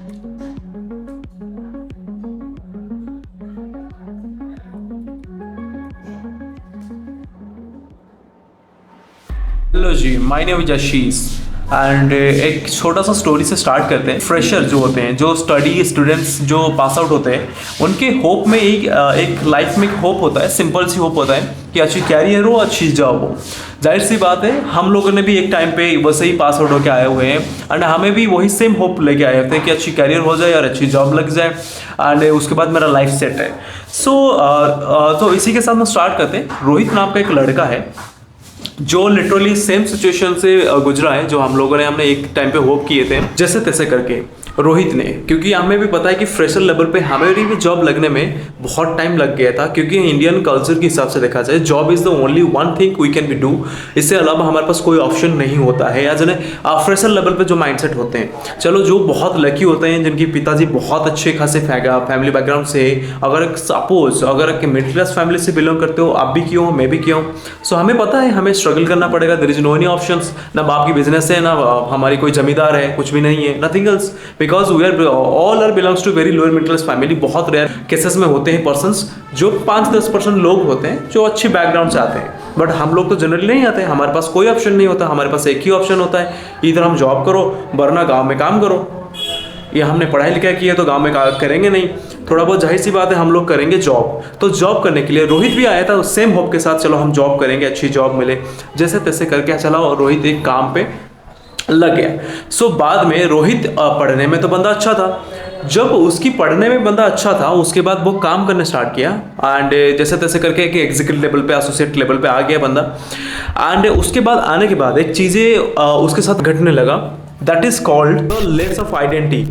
Hello ji, my name is Ashish and एक छोटा सा स्टोरी से स्टार्ट करते हैं। फ्रेशर जो होते हैं, जो स्टडी स्टूडेंट्स जो पास आउट होते हैं, उनके होप में एक लाइफ में एक होप होता है, सिंपल सी होप होता है कि अच्छी कैरियर हो, अच्छी जॉब हो। जाहिर सी बात है, हम लोगों ने भी एक टाइम पे वैसे ही पास आउट होकर आए हुए हैं एंड हमें भी वही सेम होप लेके आए थे कि अच्छी कैरियर हो जाए और अच्छी जॉब लग जाए एंड उसके बाद मेरा लाइफ सेट है। तो इसी के साथ हम स्टार्ट करते हैं। रोहित नाम का एक लड़का है जो लिटरली सेम सिचुएशन से गुजरा है, जो हमने एक टाइम पे होप किए थे जैसे तैसे करके रोहित ने। क्योंकि हमें भी पता है कि फ्रेशर लेवल पे हमें भी जॉब लगने में बहुत टाइम लग गया था, क्योंकि इंडियन कल्चर के हिसाब से देखा जाए job is the only one thing we can be do. इससे अलावा हमारे पास कोई ऑप्शन नहीं होता है। या जने फ्रेशर लेवल पे जो माइंडसेट होते हैं, चलो जो बहुत लकी होते हैं, जिनके पिताजी बहुत अच्छे खासे फैमिली बैकग्राउंड से, अगर सपोज अगर मिडिल क्लास फैमिली से बिलोंग करते हो, आप भी क्यों मैं भी क्यों, सो हमें पता है हमें स्ट्रगल करना पड़ेगा। There is no any options, ना बाप की बिजनेस है, ना हमारी कोई जमींदार है, कुछ भी नहीं है, nothing else, because we are all are belongs to very lower middle class family. बहुत रेयर केसेस में होते हैं पर्सन्स, जो 5-10% लोग होते हैं जो अच्छी बैकग्राउंड से आते हैं, बट हम लोग तो जनरली नहीं आते हैं। हमारे पास कोई ऑप्शन नहीं होता, हमारे पास एक ही ऑप्शन होता है, इधर हम जॉब करो वरना गाँव में काम करो। ये हमने पढ़ाई लिखाई की है तो गांव में करेंगे नहीं, थोड़ा बहुत जाहिर सी बात है हम लोग करेंगे जॉब। तो जॉब करने के लिए रोहित भी आया था उस सेम होप के साथ, चलो हम जॉब करेंगे, अच्छी जॉब मिले, जैसे तैसे करके चला और रोहित एक काम पे लग गया। सो बाद में रोहित पढ़ने में तो बंदा अच्छा था, जब उसकी पढ़ने में बंदा अच्छा था उसके बाद वो काम करने स्टार्ट किया एंड जैसे तैसे करके एक एग्जीक्यूटिव लेवल पे, एसोसिएट लेवल पे आ गया बंदा। एंड उसके बाद आने के बाद एक चीज़ें उसके साथ घटने लगा, that is called less of identity.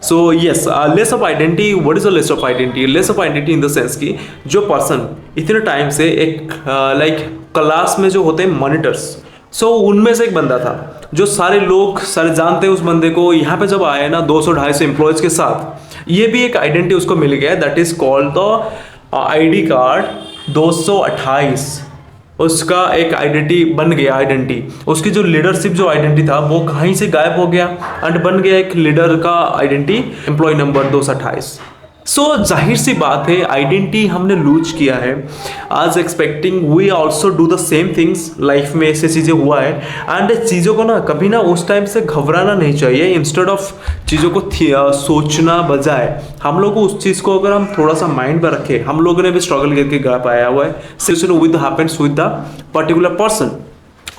So yes, less of identity. What is a less of identity? Less of identity in the sense कि जो पर्सन इतने टाइम से एक लाइक क्लास में जो होते हैं मॉनिटर्स, सो उनमें से एक बंदा था जो सारे लोग सारे जानते हैं उस बंदे को। यहाँ पे जब आए ना 200-250 एम्प्लॉयज़ के साथ, ये भी एक आइडेंटिटी उसको मिल गया, that is called the ID card 228। उसका एक आइडेंटिटी बन गया। आइडेंटिटी उसकी जो लीडरशिप जो आइडेंटिटी था वो कहीं से गायब हो गया एंड बन गया एक लीडर का आइडेंटिटी, एम्प्लॉय नंबर 228। सो जाहिर सी बात है आइडेंटिटी हमने लूज किया है। आज expecting we also do the same things, life में ऐसे चीज़ें हुआ है एंड चीज़ों को ना कभी ना उस टाइम से घबराना नहीं चाहिए। इंस्टेड ऑफ चीज़ों को सोचना बजाय हम लोग को उस चीज़ को अगर हम थोड़ा सा माइंड में रखें, हम लोगों ने भी स्ट्रगल करके गा पाया हुआ है। Situation with happens with the particular person.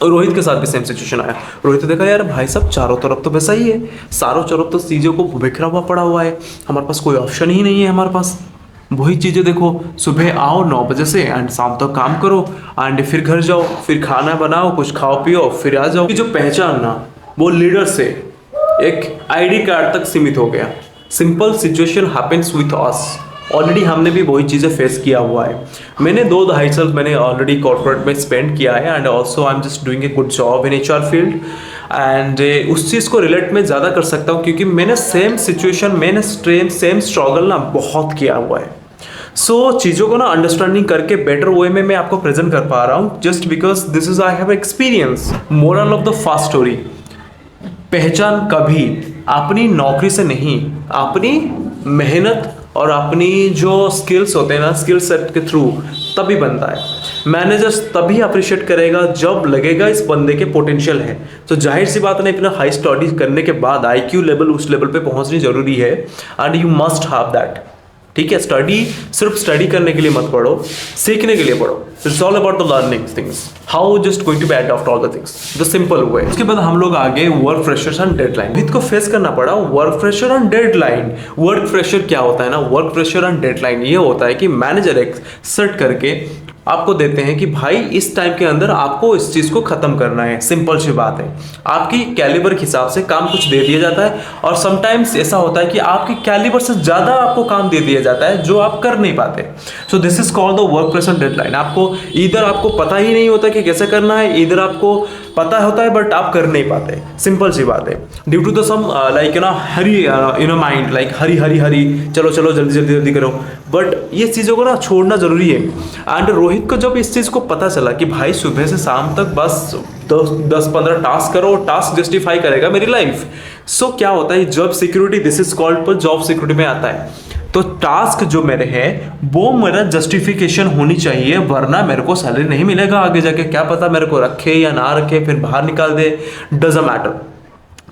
Rohit के साथ भी सेम सिचुएशन आया। रोहित ने देखा यार भाई साहब चारों तरफ तो वैसा ही है, चारों तरफ तो चीज़ों को बिखरा हुआ पड़ा हुआ है, हमारे पास कोई ऑप्शन ही नहीं है। हमारे पास वही चीज़ें देखो, सुबह आओ 9 बजे से एंड शाम तक काम करो एंड फिर घर जाओ, फिर खाना बनाओ, कुछ खाओ पियो, फिर आ जाओ। जो पहचान ना वो लीडर से एक ID कार्ड तक सीमित हो गया। Simple situation happens with us. Already हमने भी वही चीज़ें फेस किया हुआ है। मैंने 2-2.5 साल मैंने ऑलरेडी कॉर्पोरेट में स्पेंड किया है and also I am just doing a good job in HR field and उस चीज़ को रिलेट में ज़्यादा कर सकता हूँ क्योंकि मैंने सेम सिचुएशन, मैंने सेम स्ट्रगल ना बहुत किया हुआ है। सो चीज़ों को ना अंडरस्टैंडिंग करके बेटर वे में मैं आपको प्रेजेंट कर पा रहा हूँ, just because this is I have experience. Moral of the first story, पहचान कभी अपनी नौकरी से नहीं, अपनी मेहनत और अपनी जो स्किल्स होते हैं ना, स्किल सेट के थ्रू तभी बनता है। मैनेजर्स तभी अप्रिशिएट करेगा जब लगेगा इस बंदे के पोटेंशियल है। तो जाहिर सी बात नहीं, इतना हाई स्टडी करने के बाद IQ लेवल उस लेवल पे पहुंचनी जरूरी है and you must have that. ठीक है, स्टडी सिर्फ स्टडी करने के लिए मत पढ़ो, सीखने के लिए पढ़ो। It's all about the learning things, how just going to be adopt all the things the simple way. उसके बाद हम लोग आगे work pressure and deadline. With को फेस करना पड़ा work pressure and deadline. Work pressure क्या होता है ना, वर्क प्रेशर एंड डेडलाइन ये होता है कि मैनेजर एक सेट करके आपको देते हैं कि भाई इस टाइम के अंदर आपको इस चीज़ को ख़त्म करना है। सिंपल सी बात है, आपकी कैलिबर के हिसाब से काम कुछ दे दिया जाता है और समटाइम्स ऐसा होता है कि आपकी कैलिबर से ज़्यादा आपको काम दे दिया जाता है जो आप कर नहीं पाते। सो this is called the work pressure deadline. आपको इधर आपको पता ही नहीं होता कि कैसे करना है, इधर आपको पता होता है बट आप कर नहीं पाते। सिंपल सी बात है, due to the some like hurry mind, like hurry चलो जल्दी करो। बट ये चीज़ों को ना छोड़ना जरूरी है। एंड रोहित को जब इस चीज़ को पता चला कि भाई सुबह से शाम तक बस 10-15 टास्क करो, टास्क जस्टिफाई करेगा मेरी लाइफ। सो क्या होता है, job security, this is called पर जॉब सिक्योरिटी में आता है। तो टास्क जो मेरे हैं वो मेरा जस्टिफिकेशन होनी चाहिए, वरना मेरे को सैलरी नहीं मिलेगा आगे जाके। क्या पता मेरे को रखे या ना रखे, फिर बाहर निकाल दे, डजंट मैटर।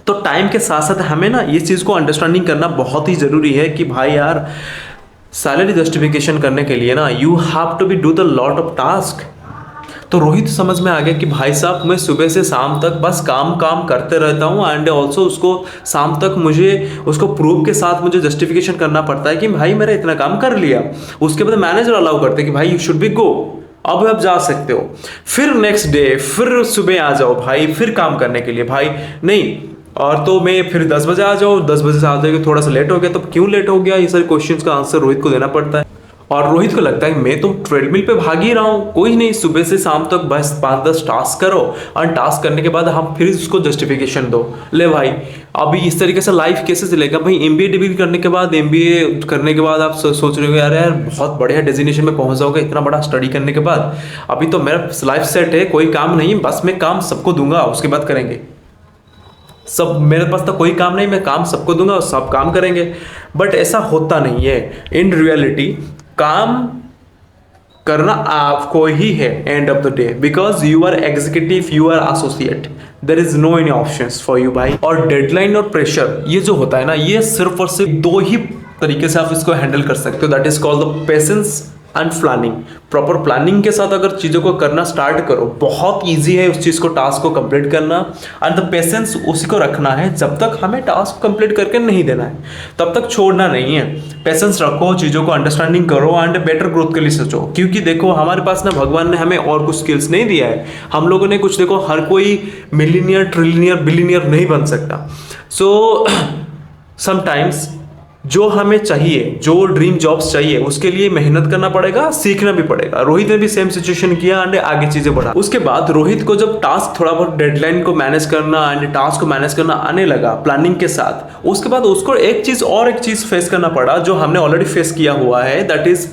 तो टाइम के साथ साथ हमें ना ये चीज़ को अंडरस्टैंडिंग करना बहुत ही ज़रूरी है कि भाई यार, सैलरी जस्टिफिकेशन करने के लिए ना you have to be do the lot of task. तो रोहित समझ में आ गया कि भाई साहब मैं सुबह से शाम तक बस काम काम करते रहता हूँ, एंड ऑल्सो उसको शाम तक मुझे उसको प्रूफ के साथ मुझे जस्टिफिकेशन करना पड़ता है कि भाई मैंने इतना काम कर लिया। उसके बाद मैनेजर अलाउ करते हैं कि भाई यू शुड बी गो, अब आप जा सकते हो। फिर नेक्स्ट डे फिर सुबह आ जाओ भाई, फिर काम करने के लिए। भाई नहीं, और तो मैं फिर 10 बजे आ जाओ, 10 बजे से आ जाओगे, थोड़ा सा लेट हो गया तो क्यों लेट हो गया, ये सारे क्वेश्चंस का आंसर रोहित को देना पड़ता है। और रोहित को लगता है मैं तो ट्रेडमिल पे भाग ही रहा हूँ, कोई नहीं, सुबह से शाम तक बस 5-10 टास्क करो, और टास्क करने के बाद हम फिर उसको जस्टिफिकेशन दो। ले भाई, अभी इस तरीके से लाइफ कैसे चलेगा भाई? एमबीए डिग्री करने के बाद, एमबीए करने के बाद आप सोच रहे हो यार यार बहुत बढ़िया डेजिग्नेशन में पहुंच जाओगे इतना बड़ा स्टडी करने के बाद। अभी तो मेरा लाइफ सेट है, कोई काम नहीं, बस मैं काम सबको दूंगा, उसके बाद करेंगे सब। मेरे पास तो कोई काम नहीं, मैं काम सबको दूंगा और सब काम करेंगे। बट ऐसा होता नहीं है। इन रियलिटी काम करना आपको ही है end of the day, because you are executive, you are associate, there is no any options for you भाई। और डेडलाइन और प्रेशर ये जो होता है ना, ये सिर्फ और सिर्फ दो ही तरीके से आप इसको हैंडल कर सकते हो, that is called the patience and planning. Proper planning के साथ अगर चीज़ों को करना स्टार्ट करो, बहुत ईजी है उस चीज़ को, टास्क को कंप्लीट करना। एंड द पेशेंस उसी को रखना है, जब तक हमें टास्क कंप्लीट करके नहीं देना है तब तक छोड़ना नहीं है। पेशेंस रखो, चीज़ों को अंडरस्टैंडिंग करो एंड बेटर ग्रोथ के लिए सोचो। क्योंकि देखो हमारे पास ना भगवान ने हमें और कुछ स्किल्स नहीं दिया है, हम लोगों ने कुछ, देखो हर कोई मिलीनियर, ट्रिलियनियर, बिलियनियर नहीं बन सकता। सो समटाइम्स जो हमें चाहिए, जो ड्रीम जॉब्स चाहिए, उसके लिए मेहनत करना पड़ेगा, सीखना भी पड़ेगा। रोहित ने भी सेम सिचुएशन किया एंड आगे चीजें बढ़ा। उसके बाद रोहित को जब टास्क थोड़ा बहुत डेडलाइन को मैनेज करना एंड टास्क को मैनेज करना आने लगा प्लानिंग के साथ, उसके बाद उसको एक चीज फेस करना पड़ा जो हमने ऑलरेडी फेस किया हुआ है, that is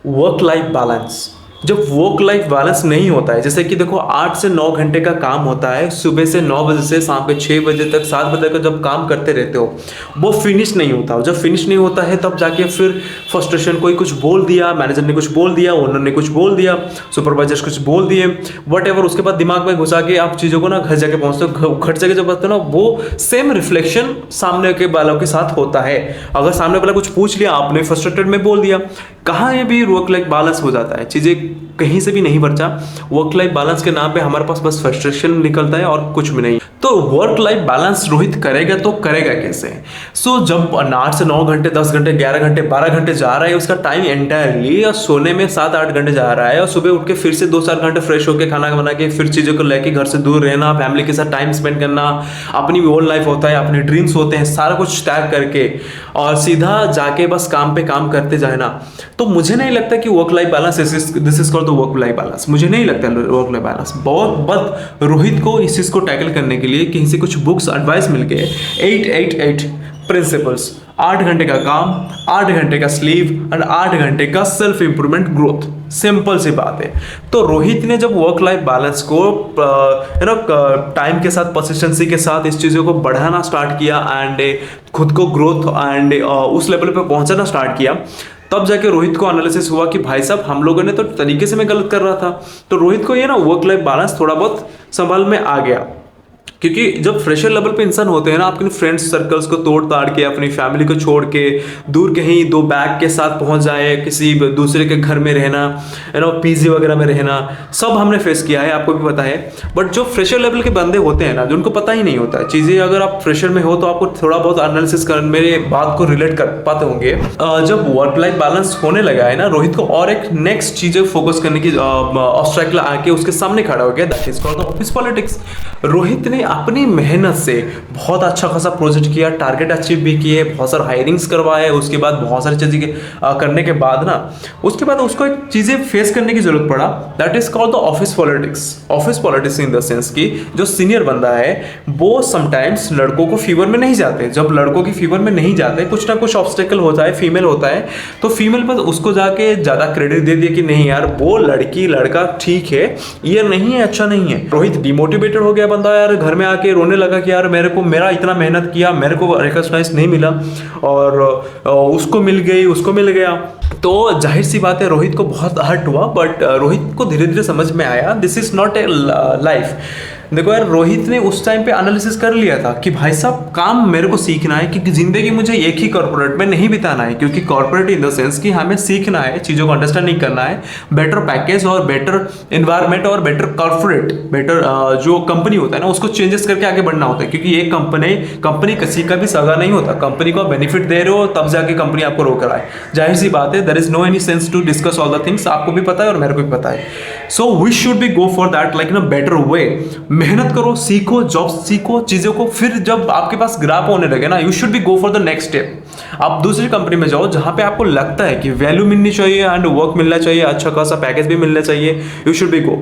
work life balance. जब वर्क लाइफ बैलेंस नहीं होता है, जैसे कि देखो 8 से 9 घंटे का काम होता है, सुबह से 9 बजे से शाम के 6 बजे तक, 7 बजे तक जब काम करते रहते हो, वो फिनिश नहीं होता। जब फिनिश नहीं होता है तब जाके फिर फ्रस्ट्रेशन, कोई कुछ बोल दिया, मैनेजर ने कुछ बोल दिया, ओनर ने कुछ बोल दिया, सुपरवाइजर कुछ बोल दिए, वट एवर, उसके बाद दिमाग में घुसा के आप चीज़ों को ना घर जाके पहुँचते हो। घर जाके जब बताते हो ना, वो सेम रिफ्लेक्शन सामने के वालों के साथ होता है। अगर सामने वाला कुछ पूछ लिया, आपने फ्रस्ट्रेटेड में बोल दिया, कहाँ ये भी वर्क लाइफ बैलेंस हो जाता है, चीज़ें कहीं से भी नहीं बचा। वर्क लाइफ बैलेंस के नाम पे हमारे पास बस फ्रस्ट्रेशन निकलता है और कुछ भी नहीं। तो वर्क लाइफ बैलेंस रोहित करेगा तो करेगा कैसे? सो जब 8 से 9 घंटे, 10 घंटे, 11 घंटे, 12 घंटे जा रहा है, उसका टाइम एंटायरली, और सोने में 7-8 घंटे जा रहा है, और सुबह उठ के फिर से 2-4 घंटे फ्रेश होकर खाना बना के फिर चीज़ों को लेके घर से दूर रहना, फैमिली के साथ टाइम स्पेंड करना, अपनी ओन लाइफ होता है, अपने ड्रीम्स होते हैं, सारा कुछ त्याग करके और सीधा जाके बस काम पे काम करते जाए ना, तो मुझे नहीं लगता कि work life balance, this is called the work life balance. मुझे नहीं लगता वर्क लाइफ बैलेंस बहुत रोहित को इस चीज़ को टैकल करने के लिए कहीं से कुछ बुक्स एडवाइस मिल गए, 8-8-8 प्रिंसिपल्स, 8 घंटे का काम, 8 घंटे का स्लीव एंड 8 घंटे का सेल्फ इंप्रूवमेंट ग्रोथ। सिंपल सी बात है। तो रोहित ने जब वर्क लाइफ बैलेंस को टाइम के साथ, परसिस्टेंसी के साथ इस चीज़ों को बढ़ाना स्टार्ट किया एंड खुद को ग्रोथ एंड उस लेवल पे पहुंचाना स्टार्ट किया, तब जाके रोहित को एनालिसिस हुआ कि भाई साहब हम लोगों ने तो तरीके से मैं गलत कर रहा था। तो रोहित को ये ना वर्क लाइफ बैलेंस थोड़ा बहुत संभाल में आ गया। क्योंकि जब फ्रेशर लेवल पे इंसान होते हैं ना, अपने फ्रेंड्स सर्कल्स को तोड़ ताड़ के, अपनी फैमिली को छोड़ के दूर कहीं 2 बैग के साथ पहुंच जाए, किसी दूसरे के घर में रहना, पीजी वगैरह में रहना, सब हमने फेस किया है, आपको भी पता है। बट जो फ्रेशर लेवल के बंदे होते हैं ना, जो उनको पता ही नहीं होता है चीज़ें, अगर आप फ्रेशर में हो तो आपको थोड़ा बहुत एनालिसिस कर, मेरे बात को रिलेट कर पाते होंगे। जब वर्क लाइफ बैलेंस होने लगा है ना, रोहित को और एक नेक्स्ट चीज़ें फोकस करने की ऑब्स्ट्रैकल आके उसके सामने खड़ा हो गया, that is called office politics. Rohit ने अपनी मेहनत से बहुत अच्छा खासा प्रोजेक्ट किया, टारगेट अचीव भी किए, बहुत सारे हायरिंग्स करवाए, उसके बाद बहुत सारी चीज़ें करने के बाद ना उसके बाद उसको एक चीज़ें फेस करने की जरूरत पड़ा, that is called the office politics. Office politics in the sense कि जो सीनियर बंदा है वो समटाइम्स लड़कों को फीवर में नहीं जाते। जब लड़कों की फीवर में नहीं जाते, कुछ ना कुछ ऑब्स्टेकल होता है, फीमेल होता है, तो फीमेल पर उसको जाके ज़्यादा क्रेडिट दे दिया कि नहीं यार वो लड़की लड़का ठीक है, ये नहीं है, अच्छा नहीं है। रोहित डिमोटिवेटेड हो गया बंदा यार, घर में आके रोने लगा कि यार मेरे को मेरा इतना मेहनत किया, मेरे को रिकॉग्नाइज नहीं मिला और उसको मिल गई, उसको मिल गया। तो जाहिर सी बात है रोहित को बहुत हर्ट हुआ, बट रोहित को धीरे धीरे समझ में आया this is not a life. देखो यार, रोहित ने उस टाइम पे एनालिसिस कर लिया था कि भाई साहब काम मेरे को सीखना है, क्योंकि जिंदगी मुझे एक ही कॉर्पोरेट में नहीं बिताना है। क्योंकि कॉर्पोरेट इन द सेंस कि हमें सीखना है, चीज़ों को अंडरस्टैंडिंग करना है, बेटर पैकेज और बेटर एनवायरनमेंट और बेटर कॉर्पोरेट, बेटर जो कंपनी होता है ना उसको चेंजेस करके आगे बढ़ना होता है। क्योंकि ये कंपनी किसी का भी सगा नहीं होता, कंपनी को बेनिफिट दे रहे हो तब जाके कंपनी आपको रोक रहा है। जाहिर सी बात है, there is no any sense to discuss all the things, आपको भी पता है और मेरे को भी पता है। So we should be go for that like in a better way. मेहनत करो, सीखो, जॉब सीखो, चीज़ों को, फिर जब आपके पास ग्राफ होने लगे ना, you should be go for the next step. आप दूसरी कंपनी में जाओ जहां पे आपको लगता है कि वैल्यू मिलनी चाहिए एंड वर्क मिलना चाहिए, अच्छा खासा पैकेज भी मिलना चाहिए, you should be go.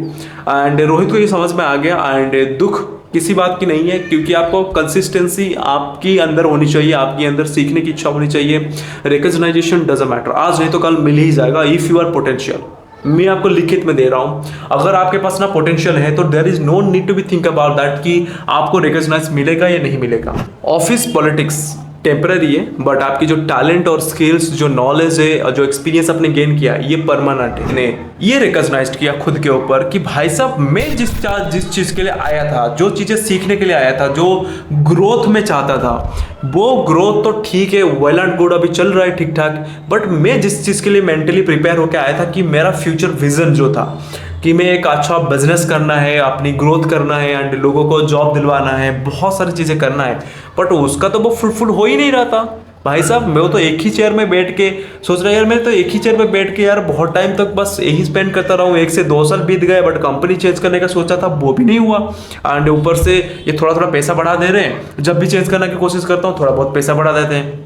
And Rohit को ये समझ में आ गया एंड दुख किसी बात की नहीं है, क्योंकि आपको कंसिस्टेंसी आपकी अंदर होनी चाहिए, आपके अंदर सीखने की इच्छा होनी चाहिए। रिकॉग्नाइजेशन डजंट मैटर, आज नहीं तो कल मिल ही जाएगा इफ यू आर पोटेंशियल। मैं आपको लिखित में दे रहा हूं, अगर आपके पास ना पोटेंशियल है तो there is no need to be think about that कि आपको रिकॉग्नाइज मिलेगा या नहीं मिलेगा। ऑफिस पॉलिटिक्स टेम्पररी है, बट आपकी जो टैलेंट और स्किल्स, जो नॉलेज है और जो एक्सपीरियंस आपने गेन किया, ये परमानेंट है। ने ये रिकॉग्नाइज किया खुद के ऊपर कि भाई साहब मैं जिस चीज़ के लिए आया था, जो चीज़ें सीखने के लिए आया था, जो ग्रोथ में चाहता था, वो ग्रोथ तो ठीक है, वेल एंड गुड, अभी चल रहा है ठीक ठाक, बट मैं जिस चीज़ के लिए मेंटली प्रिपेयर होकर आया था कि मेरा फ्यूचर विजन जो था कि मैं एक अच्छा बिजनेस करना है, अपनी ग्रोथ करना है एंड लोगों को जॉब दिलवाना है, बहुत सारी चीज़ें करना है, बट उसका तो वो फुलफिल हो ही नहीं रहा था। भाई साहब मैं तो एक ही चेयर में बैठ के सोच रहा यार, मैं तो एक ही चेयर में बैठ के यार बहुत टाइम तक बस यही स्पेंड करता रहा हूँ, 1 से 2 साल बीत गए, बट कंपनी चेंज करने का सोचा था वो भी नहीं हुआ। एंड ऊपर से ये थोड़ा थोड़ा पैसा बढ़ा दे रहे हैं, जब भी चेंज करने की कोशिश करता हूँ थोड़ा बहुत पैसा बढ़ा देते हैं।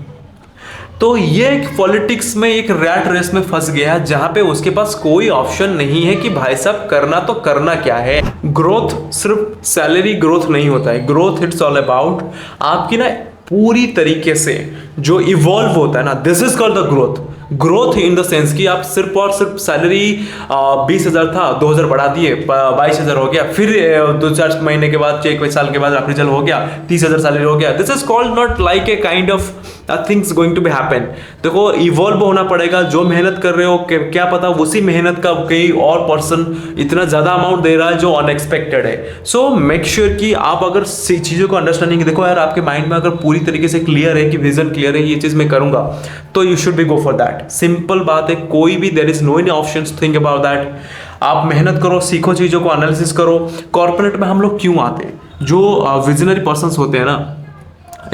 तो ये एक पॉलिटिक्स में, एक रैट रेस में फंस गया है, जहां पे उसके पास कोई ऑप्शन नहीं है कि भाई साहब करना तो करना क्या है। ग्रोथ सिर्फ सैलरी ग्रोथ नहीं होता है, ग्रोथ इट्स ऑल अबाउट आपकी ना पूरी तरीके से जो इवॉल्व होता है ना, this is called the growth. Growth in the sense कि आप सिर्फ और सिर्फ सैलरी 20,000 था, 2,000 बढ़ा दिए, 22,000 हो गया, फिर 2-4 महीने के बाद, 1 साल के बाद अप्रेजल हो गया, 30,000 सैलरी हो गया। This is called not like a kind of things going to be happen. देखो इवॉल्व होना पड़ेगा, जो मेहनत कर रहे हो क्या पता उसी मेहनत का कोई और पर्सन इतना ज्यादा अमाउंट दे रहा है जो अनएक्सपेक्टेड है। सो मेक श्योर कि आप अगर चीजों को अंडरस्टैंडिंग, देखो यार आपके माइंड में अगर पूरी तरीके से क्लियर है कि विजन क्लियर है, ये चीज मैं करूंगा, तो you should be go for that. Simple बात है, कोई भी there is no any options, think about that. आप मेहनत करो, सीखो, चीजों को एनालिसिस करो। कॉर्पोरेट में हम लोग क्यों आते हैं, जो विजनरी पर्संस होते हैं ना,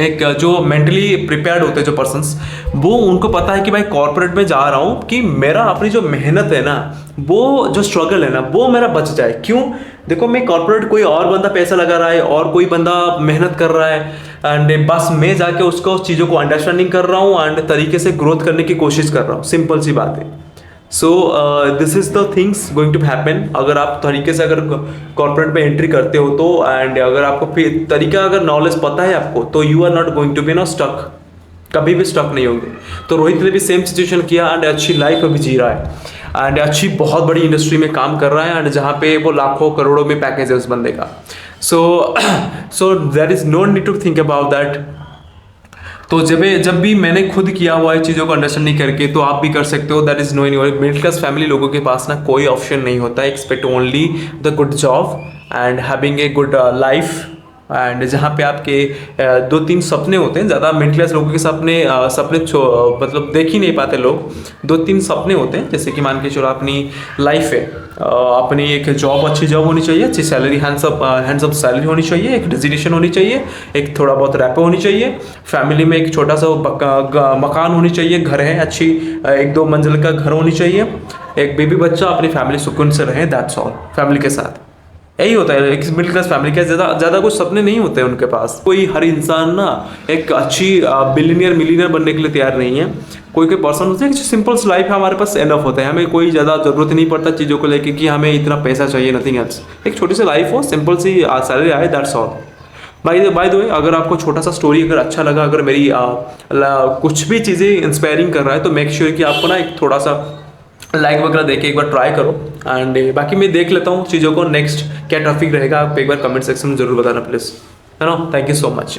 एक जो मेंटली प्रिपेयर्ड होते हैं जो पर्सन्स, वो उनको पता है कि भाई कॉर्पोरेट में जा रहा हूँ कि मेरा अपनी जो मेहनत है ना, वो जो स्ट्रगल है ना, वो मेरा बच जाए। क्यों? देखो मैं कॉर्पोरेट, कोई और बंदा पैसा लगा रहा है और कोई बंदा मेहनत कर रहा है एंड बस मैं जाके उसको चीज़ों को अंडरस्टैंडिंग कर रहा हूँ एंड तरीके से ग्रोथ करने की कोशिश कर रहा हूँ। सिंपल सी बात है। So this is the things going to happen. अगर आप तरीके से अगर कॉर्पोरेट में एंट्री करते हो तो, एंड अगर आपको तरीका अगर नॉलेज पता है आपको, तो you are not going to be stuck, कभी भी स्टक नहीं होंगे। तो रोहित ने भी सेम सिचुएशन किया एंड अच्छी लाइफ अभी जी रहा है एंड अच्छी बहुत बड़ी इंडस्ट्री में काम कर रहा है एंड जहाँ पे वो लाखों करोड़ों में पैकेज है उस बंदे का। So there is no need to think about that. तो जब भी मैंने खुद किया हुआ है चीज़ों को अंडरस्टैंडिंग करके, तो आप भी कर सकते हो। That is no any. Middle class family लोगों के पास ना कोई ऑप्शन नहीं होता है, expect only the good job and having a good life, and जहाँ पे आपके 2-3 सपने होते हैं। ज़्यादा मिडिल क्लास लोगों के सपने मतलब देख ही नहीं पाते लोग। 2-3 सपने होते हैं, जैसे कि मान के चलो अपनी लाइफ है, अपनी एक जॉब, अच्छी जॉब होनी चाहिए, अच्छी सैलरी, हैंड्स अप सैलरी होनी चाहिए, एक डेजिग्नेशन होनी चाहिए, एक थोड़ा बहुत रैपो होनी चाहिए, फैमिली में एक छोटा सा मकान होनी चाहिए, घर है अच्छी 1-2 मंजिल का घर होनी चाहिए, एक बेबी बच्चा, अपनी फैमिली सुकून से रहे, दैट्स ऑल, फैमिली के साथ। यही होता है एक मिडिल क्लास फैमिली के, ज़्यादा कुछ सपने नहीं होते उनके पास। कोई हर इंसान ना एक अच्छी बिलियनियर मिलीनियर बनने के लिए तैयार नहीं है। कोई कोई पर्सन होते हैं कि सिंपल लाइफ है हमारे पास एनफ होता है, हमें कोई ज़्यादा ज़रूरत नहीं पड़ता चीज़ों को लेके कि हमें इतना पैसा चाहिए, नथिंग एल्स। एक छोटी सी लाइफ हो, सिंपल सी सैलरी आए, that's all. By the way, अगर आपको छोटा सा स्टोरी अगर अच्छा लगा, अगर मेरी कुछ भी चीज़ें इंस्पायरिंग कर रहा है, तो मेक श्योर कि आपको ना एक थोड़ा सा लाइक वगैरह देके एक बार ट्राई करो। एंड बाकी मैं देख लेता हूँ चीज़ों को, नेक्स्ट क्या टॉपिक रहेगा आप एक बार कमेंट सेक्शन में जरूर बताना प्लीज़, है ना। Thank you so much.